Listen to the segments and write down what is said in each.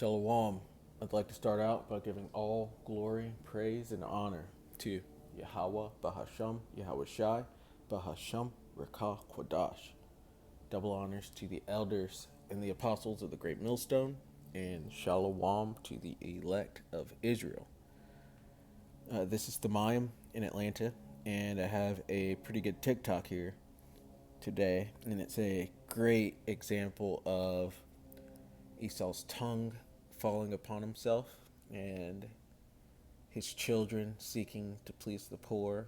Shalom. I'd like to start out by giving all glory, praise, and honor to Yahweh Bahasham, Yahweh Shai, Bahasham, Rakah Kwadash. Double honors to the elders and the apostles of the Great Millstone, and Shalom to the elect of Israel. This is the Mayim in Atlanta, and I have a pretty good TikTok here today, and it's a great example of Esau's tongue falling upon himself and his children seeking to please the poor.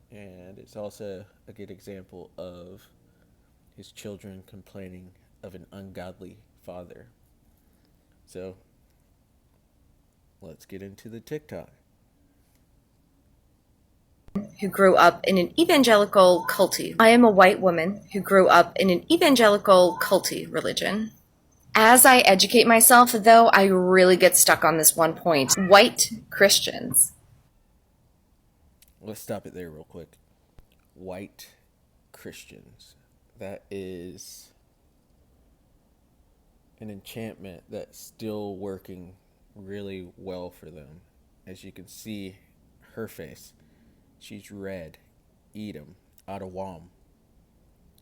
And it's also a good example of his children complaining of an ungodly father. So let's get into the TikTok. Who grew up in an evangelical culty. I am a white woman who grew up in an evangelical culty religion. As I educate myself, though, I really get stuck on this one point. White Christians. Let's stop it there real quick. White Christians. That is an enchantment that's still working really well for them. As you can see, her face, she's red. Edom, Adawam.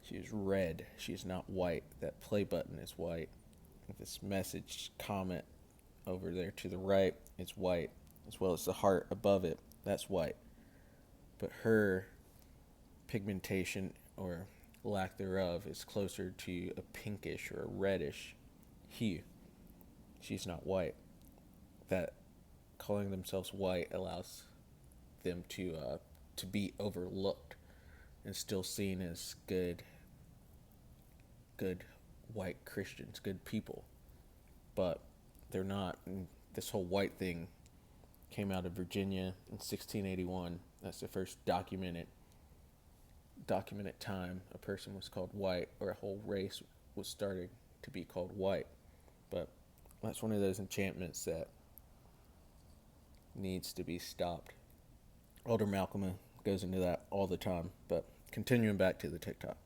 She's red. She's not white. That play button is white. This message comment over there to the right is white, as well as the heart above it. That's white. But her pigmentation, or lack thereof, is closer to a pinkish or a reddish hue. She's not white. That calling themselves white allows them to be overlooked and still seen as good white Christians, good people. But they're not. And this whole white thing came out of Virginia in 1681. That's the first documented time a person was called white, or a whole race was starting to be called white. But that's one of those enchantments that needs to be stopped. Elder Malcolm goes into that all the time. But continuing back to the TikTok.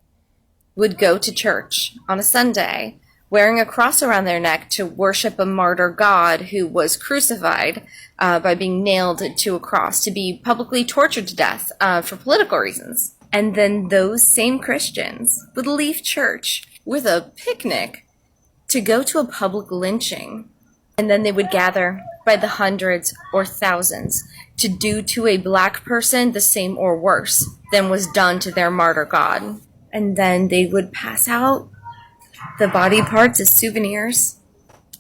Would go to church on a Sunday wearing a cross around their neck to worship a martyr god who was crucified by being nailed to a cross to be publicly tortured to death for political reasons. And then those same Christians would leave church with a picnic to go to a public lynching. And then they would gather by the hundreds or thousands to do to a black person the same or worse than was done to their martyr god. And then they would pass out the body parts as souvenirs,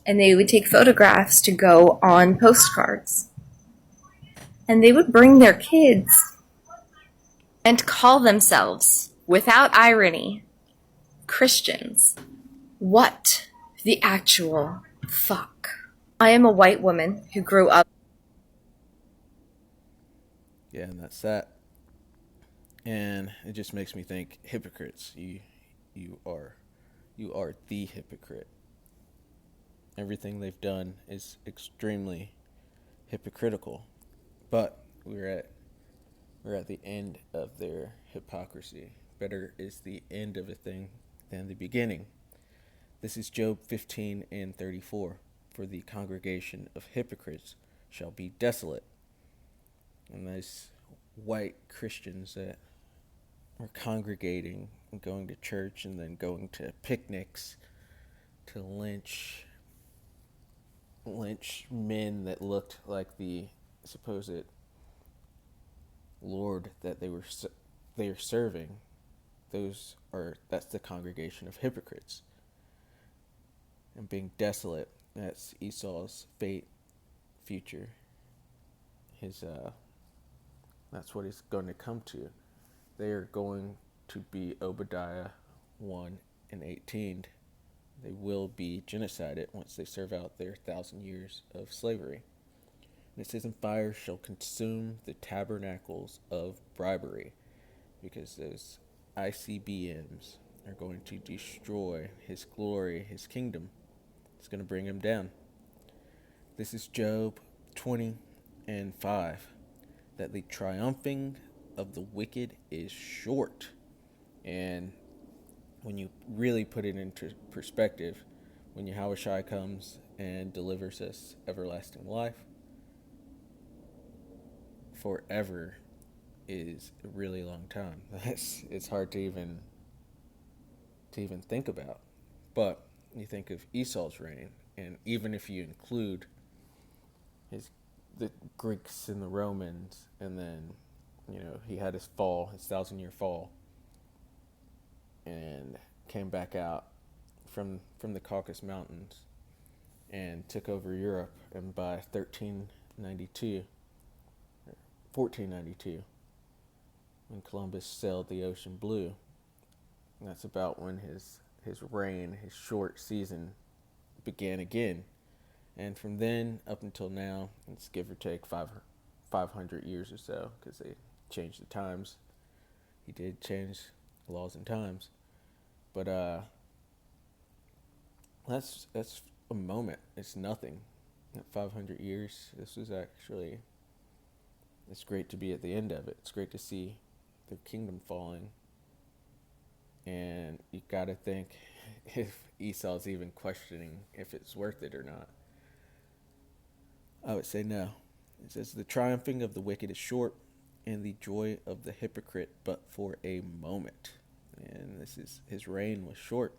and they would take photographs to go on postcards. And they would bring their kids and call themselves, without irony, Christians. What the actual fuck? I am a white woman who grew up. Yeah, and that's that. And it just makes me think, hypocrites. You are the hypocrite. Everything they've done is extremely hypocritical. But we're at the end of their hypocrisy. Better is the end of a thing than the beginning. This is Job 15 and 34. For the congregation of hypocrites shall be desolate. And those white Christians that are congregating and going to church and then going to picnics to lynch men that looked like the supposed Lord that they are serving. That's the congregation of hypocrites. And being desolate, that's Esau's fate, future. That's what he's going to come to. They are going to be Obadiah 1 and 18. They will be genocided once they serve out their 1,000 years of slavery. And it says, and fire shall consume the tabernacles of bribery, because those ICBMs are going to destroy his glory, his kingdom. It's going to bring him down. This is Job 20 and 5. That the triumphing of the wicked is short. And when you really put it into perspective, when Yahushua comes and delivers us everlasting life, forever is a really long time. It's hard to even think about. But you think of Esau's reign, and even if you include the Greeks and the Romans, and then he had his fall, his 1,000-year fall, and came back out from the Caucasus Mountains and took over Europe, and by 1492, when Columbus sailed the ocean blue, and that's about when his reign, his short season, began again. And from then up until now, it's give or take 500 years or so, because they changed the times. He did change laws and times, but that's a moment. It's nothing. 500 years. This was actually. It's great to be at the end of it. It's great to see their kingdom falling. And you got to think if Esau's even questioning if it's worth it or not. I would say no. It says, the triumphing of the wicked is short, and the joy of the hypocrite but for a moment. And his reign was short.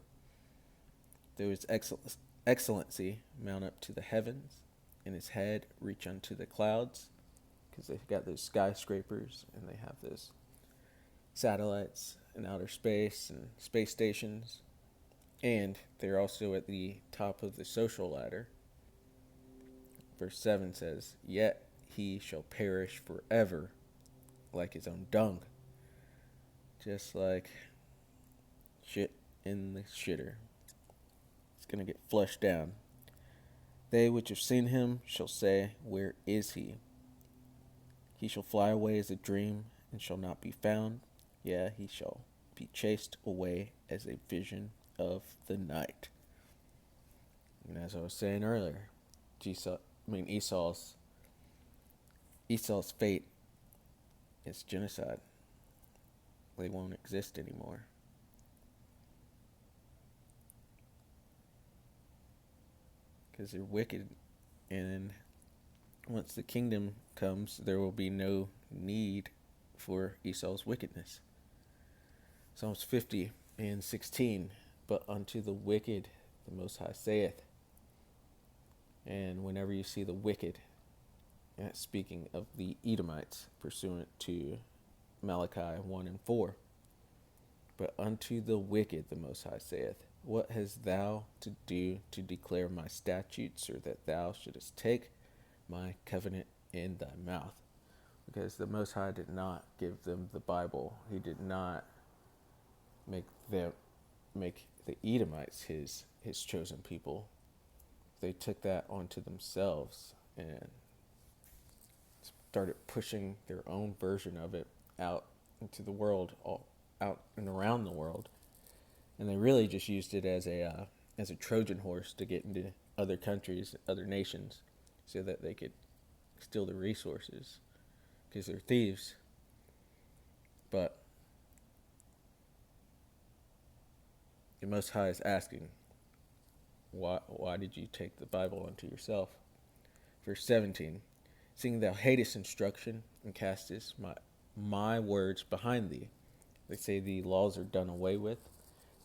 Though his excellency mount up to the heavens, and his head reach unto the clouds, because they've got those skyscrapers, and they have those satellites in outer space and space stations, and they're also at the top of the social ladder. Verse 7 says, yet he shall perish forever like his own dung. Just like shit in the shitter. It's going to get flushed down. They which have seen him shall say, where is he? He shall fly away as a dream, and shall not be found. Yeah, he shall be chased away as a vision of the night. And as I was saying earlier, Esau's fate is genocide. They won't exist anymore. Because they're wicked, and once the kingdom comes, there will be no need for Esau's wickedness. Psalms 50:16, but unto the wicked the Most High saith. And whenever you see the wicked, that's speaking of the Edomites, pursuant to Malachi 1:4. But unto the wicked the Most High saith, what hast thou to do to declare my statutes, or that thou shouldest take my covenant in thy mouth? Because the Most High did not give them the Bible. He did not make the Edomites his chosen people. They took that onto themselves and started pushing their own version of it out into the world, out and around the world. And they really just used it as a Trojan horse to get into other countries, other nations, so that they could steal the resources, because they're thieves. But the Most High is asking, why did you take the Bible unto yourself? Verse 17, seeing thou hatest instruction, and castest my words behind thee. They say the laws are done away with.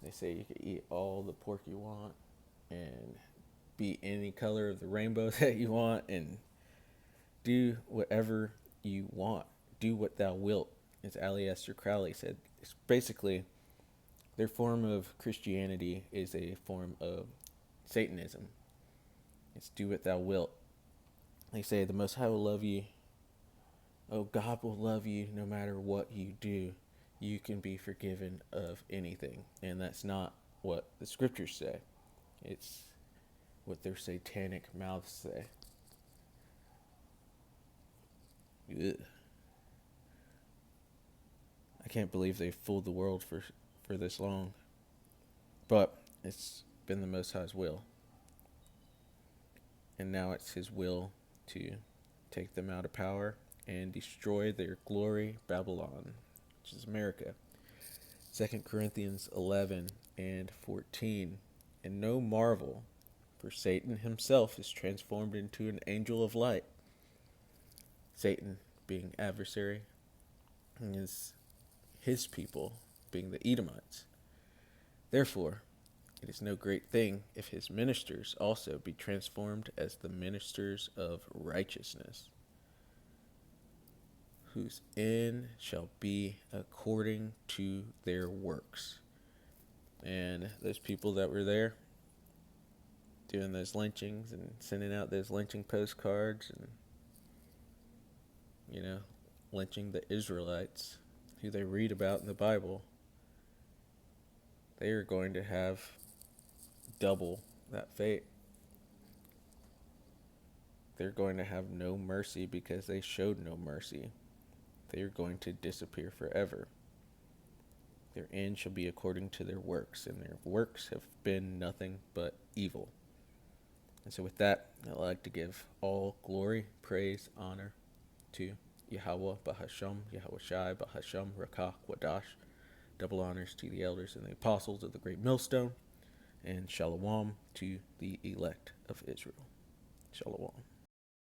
They say you can eat all the pork you want, and be any color of the rainbow that you want, and do whatever you want. Do what thou wilt, as Aleister Crowley said. It's basically, their form of Christianity is a form of Satanism. It's do what thou wilt. They say the Most High will love you. Oh, God will love you no matter what you do. You can be forgiven of anything. And that's not what the scriptures say. It's what their satanic mouths say. Ugh. I can't believe they fooled the world for this long. But it's been the Most High's will. And now it's his will to take them out of power and destroy their glory, Babylon, which is America. 2 Corinthians 11:14. And no marvel, For Satan himself is transformed into an angel of light. Satan being adversary, and his people being the Edomites. Therefore, it is no great thing if his ministers also be transformed as the ministers of righteousness, whose end shall be according to their works. And those people that were there doing those lynchings and sending out those lynching postcards and, lynching the Israelites, who they read about in the Bible, they are going to have double that fate. They're going to have no mercy because they showed no mercy. They are going to disappear forever. Their end shall be according to their works, and their works have been nothing but evil. And so with that, I'd like to give all glory, praise, honor to Yahweh Bahasham, Yahweh Shai Bahasham, Rakah Quadash. Double honors to the elders and the apostles of the great millstone, and shalom to the elect of Israel. Shalom.